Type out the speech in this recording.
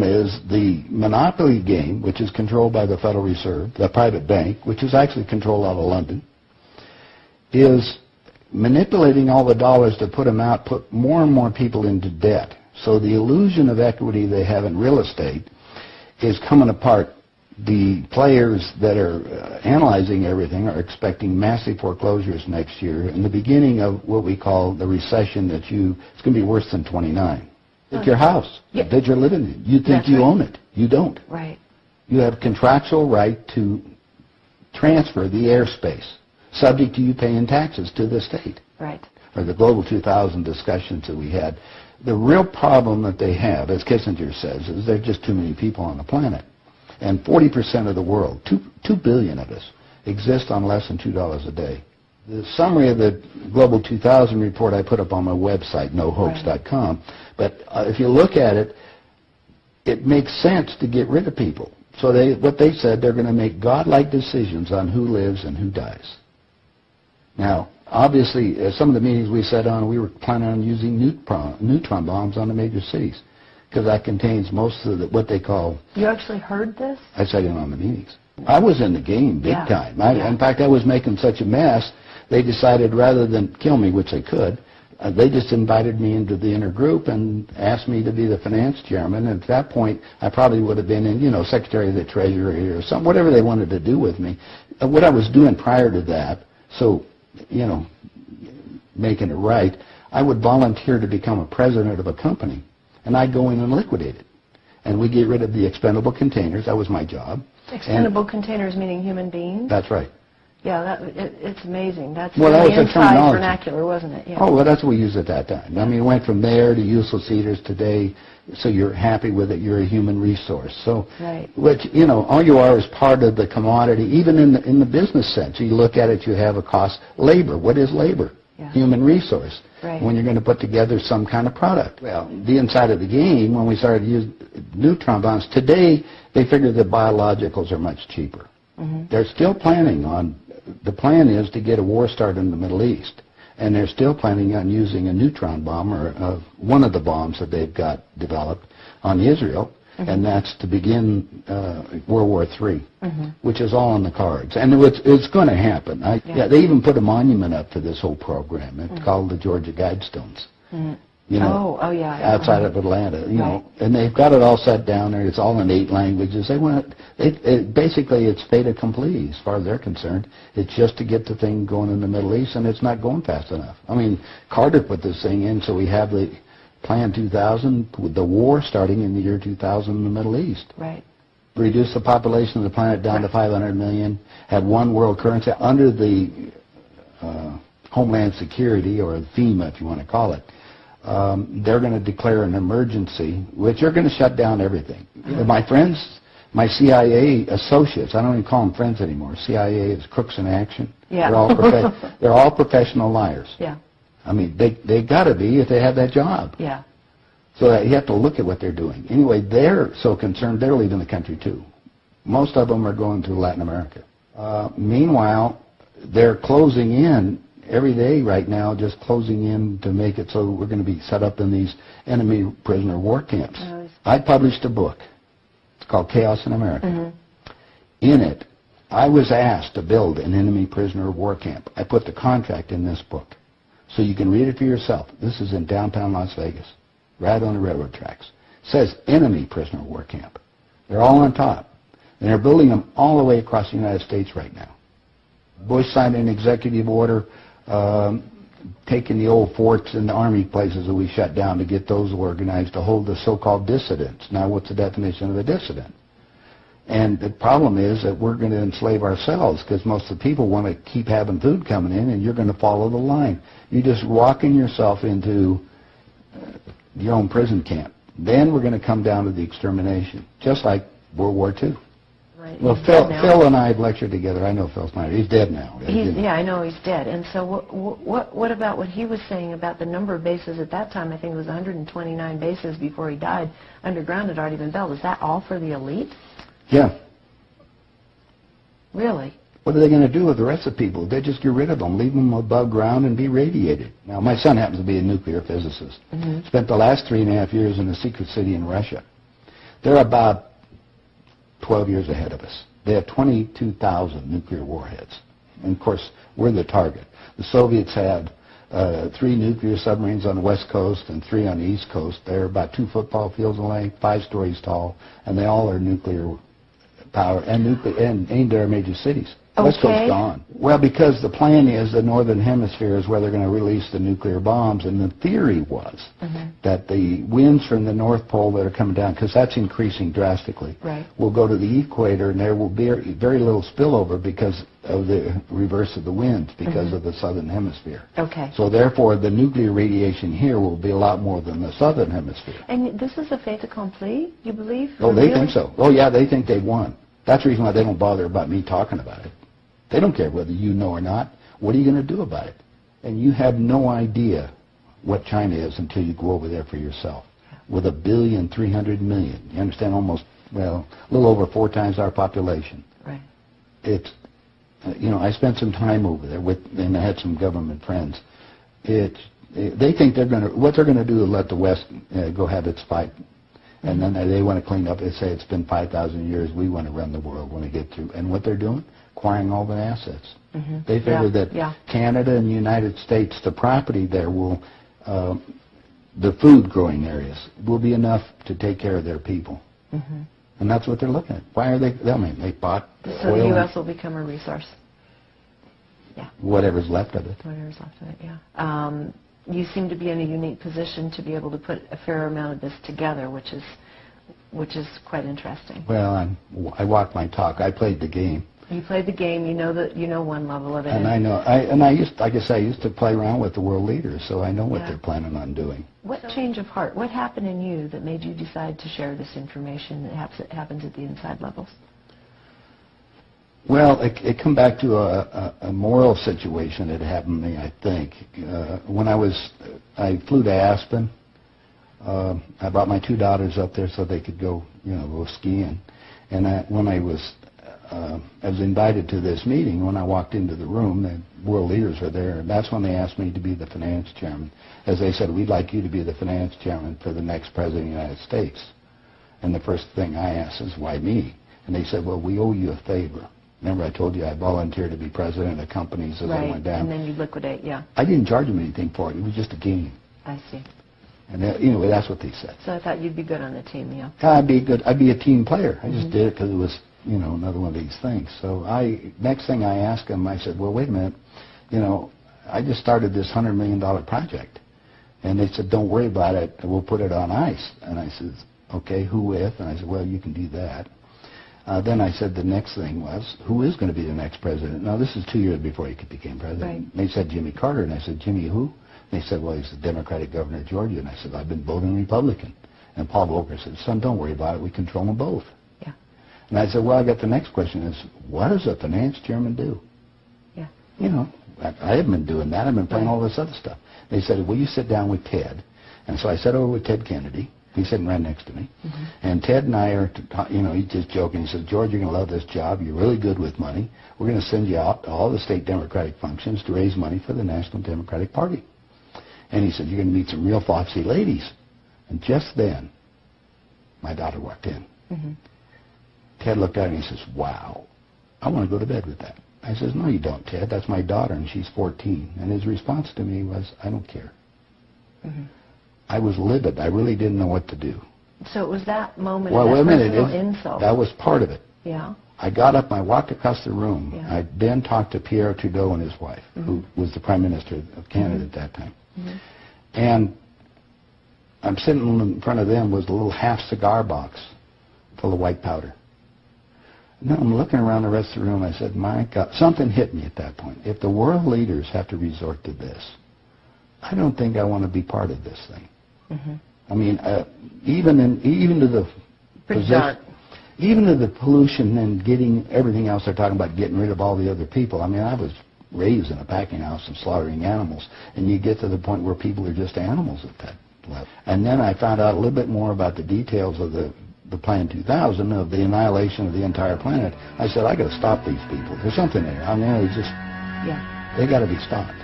is the monopoly game, which is controlled by the Federal Reserve, the private bank, which is actually controlled out of London, is manipulating all the dollars to put them out, put more and more people into debt. So the illusion of equity they have in real estate is coming apart. The players that are analyzing everything are expecting massive foreclosures next year and the beginning of what we call the recession it's going to be worse than 29. It's your house that you're living in. You think you own it. You don't. Right. You have contractual right to transfer the airspace, subject to you paying taxes to the state. Right. Or the Global 2000 discussions that we had. The real problem that they have, as Kissinger says, is there are just too many people on the planet. And 40% of the world, 2 billion of us, exist on less than $2 a day. The summary of the Global 2000 report I put up on my website, nohoax.com, but if you look at it, it makes sense to get rid of people. So what they said, they're going to make godlike decisions on who lives and who dies. Now, obviously, some of the meetings we sat on, we were planning on using neutron bombs on the major cities, because that contains most of what they call... You actually heard this? I sat in on the meetings. I was in the game big time. In fact, I was making such a mess, they decided rather than kill me, which they could, they just invited me into the inner group and asked me to be the finance chairman. And at that point, I probably would have been in, Secretary of the Treasury or something, whatever they wanted to do with me. What I was doing prior to that, so, making it right, I would volunteer to become a president of a company. And I'd go in and liquidate it. And we get rid of the expendable containers. That was my job. Expendable containers meaning human beings? That's right. Yeah, it's amazing. That's that was the inside vernacular, wasn't it? Yeah. Oh, well, that's what we used at that time. I mean, it went from there to useless eaters today, so you're happy with it, you're a human resource. So, which, all you are is part of the commodity, even in the business sense. You look at it, you have a cost. Labor, what is labor? Yeah. Human resource. Right. When you're going to put together some kind of product. Well, the inside of the game, when we started to use neutron bombs, today they figure that biologicals are much cheaper. Mm-hmm. They're still planning on, the plan is to get a war started in the Middle East. And they're still planning on using a neutron bomb, or one of the bombs that they've got developed on Israel. Mm-hmm. And that's to begin World War III, which is all on the cards. And it's going to happen. They even put a monument up for this whole program. It's called the Georgia Guidestones. Outside of Atlanta, and they've got it all set down there. It's all in 8 languages. Basically, it's fait accompli as far as they're concerned. It's just to get the thing going in the Middle East, and it's not going fast enough. I mean, Carter put this thing in, so we have the Plan 2000, with the war starting in the year 2000 in the Middle East. Right. Reduce the population of the planet down to 500 million, had one world currency. Under the Homeland Security, or FEMA if you want to call it, they're going to declare an emergency, which are going to shut down everything. My friends, my CIA associates, I don't even call them friends anymore. CIA is crooks in action. Yeah. They're all professional liars. Yeah. I mean, they got to be if they have that job. Yeah. So that you have to look at what they're doing. Anyway, they're so concerned, they're leaving the country too. Most of them are going to Latin America. Meanwhile, they're closing in every day right now, just closing in to make it so we're going to be set up in these enemy prisoner war camps. I published a book. It's called Chaos in America. Mm-hmm. In it, I was asked to build an enemy prisoner war camp. I put the contract in this book. So you can read it for yourself. This is in downtown Las Vegas, right on the railroad tracks. It says enemy prisoner war camp. They're all on top. And they're building them all the way across the United States right now. Bush signed an executive order taking the old forts and the army places that we shut down to get those organized to hold the so-called dissidents. Now, what's the definition of a dissident? And the problem is that we're going to enslave ourselves, because most of the people want to keep having food coming in, and you're going to follow the line. You're just walking yourself into your own prison camp. Then we're going to come down to the extermination, just like World War II. Right. Well, Phil and I have lectured together. I know Phil Snyder. He's dead now. Yeah, I know he's dead. And so what about what he was saying about the number of bases at that time? I think it was 129 bases before he died. Underground had already been built. Is that all for the elite? Yeah. Really? What are they going to do with the rest of the people? They just get rid of them, leave them above ground and be radiated. Now, my son happens to be a nuclear physicist. Mm-hmm. Spent the last 3.5 years in a secret city in Russia. They're about 12 years ahead of us. They have 22,000 nuclear warheads. And, of course, we're the target. The Soviets had 3 nuclear submarines on the west coast and 3 on the east coast. They're about 2 football fields in length, 5 stories tall, and they all are nuclear power and aimed at our major cities. West Coast gone. Well, because the plan is the northern hemisphere is where they're going to release the nuclear bombs, and the theory was that the winds from the North Pole that are coming down, because that's increasing drastically, will go to the equator, and there will be very little spillover because of the reverse of the winds, because of the southern hemisphere. Okay. So therefore, the nuclear radiation here will be a lot more than the southern hemisphere. And this is a fait accompli, you believe? Oh, they think so. Oh, yeah, they think they've won. That's the reason why they don't bother about me talking about it. They don't care whether you know or not. What are you going to do about it? And you have no idea what China is until you go over there for yourself. With 1,300,000,000. You understand? Almost, well, a little over 4 times our population. Right. It's, you know, I spent some time over there and I had some government friends. They think what they're going to do is let the West go have its fight. And then they want to clean up. They say it's been 5,000 years. We want to run the world when we get through. And what they're doing? Acquiring all the assets. They figure that Canada and the United States, the property there will, the food growing areas will be enough to take care of their people. And that's what they're looking at. Why are they? I mean, they bought so oil. the U.S. will become a resource. Yeah. Whatever's left of it. Whatever's left of it. Yeah. You seem to be in a unique position to be able to put a fair amount of this together, which is quite interesting. Well, I walk my talk. I played the game. You played the game. You know one level of it. And I know. I used to play around with the world leaders, so I know what they're planning on doing. What change of heart? What happened in you that made you decide to share this information that happens at the inside levels? Well, it come back to a moral situation that happened to me, I think. When I flew to Aspen. I brought my 2 daughters up there so they could go skiing. And when I was invited to this meeting, when I walked into the room, the world leaders were there, and that's when they asked me to be the finance chairman. As they said, we'd like you to be the finance chairman for the next president of the United States. And the first thing I asked is, why me? And they said, well, we owe you a favor. Remember I told you I volunteered to be president of companies as I went down? And then you liquidate, I didn't charge them anything for it. It was just a game. I see. And anyway, that's what they said. So I thought you'd be good on the team, yeah. I'd be good. I'd be a team player. I just did it because it was, another one of these things. So next thing I asked them, I said, well, wait a minute. I just started this $100 million project. And they said, don't worry about it. We'll put it on ice. And I said, okay, who with? And I said, well, you can do that. Then I said the next thing was, who is going to be the next president? Now, this is 2 years before he became president. Right. They said Jimmy Carter. And I said, Jimmy who? They said, well, he's the Democratic governor of Georgia. And I said, I've been voting Republican. And Paul Volcker said, son, don't worry about it. We control them both. Yeah. And I said, well, I got the next question is, what does a finance chairman do? Yeah. I haven't been doing that. I've been playing all this other stuff. They said, will you sit down with Ted? And so I sat over with Ted Kennedy. He's sitting right next to me. And Ted and I are, he's just joking. He said, George, you're going to love this job. You're really good with money. We're going to send you out to all the state Democratic functions to raise money for the National Democratic Party. And he said, you're going to meet some real foxy ladies. And just then, my daughter walked in. Ted looked at me and he says, wow, I want to go to bed with that. I says, no, you don't, Ted. That's my daughter, and she's 14. And his response to me was, I don't care. I was livid. I really didn't know what to do. So it was that moment, well, wait a minute. Insult. That was part of it. Yeah. I got up, I walked across the room. Yeah. I then talked to Pierre Trudeau and his wife, who was the Prime Minister of Canada at that time. And I'm sitting in front of them was a little half cigar box full of white powder. And then I'm looking around the rest of the room. I said, my God, something hit me at that point. If the world leaders have to resort to this, I don't think I want to be part of this thing. I mean, even to the position, even to the pollution and getting everything else they're talking about, getting rid of all the other people. I mean, I was raised in a packing house and slaughtering animals, and you get to the point where people are just animals at that level. And then I found out a little bit more about the details of the Plan 2000, of the annihilation of the entire planet. I said, I got to stop these people. There's something there. I mean, they got to be stopped.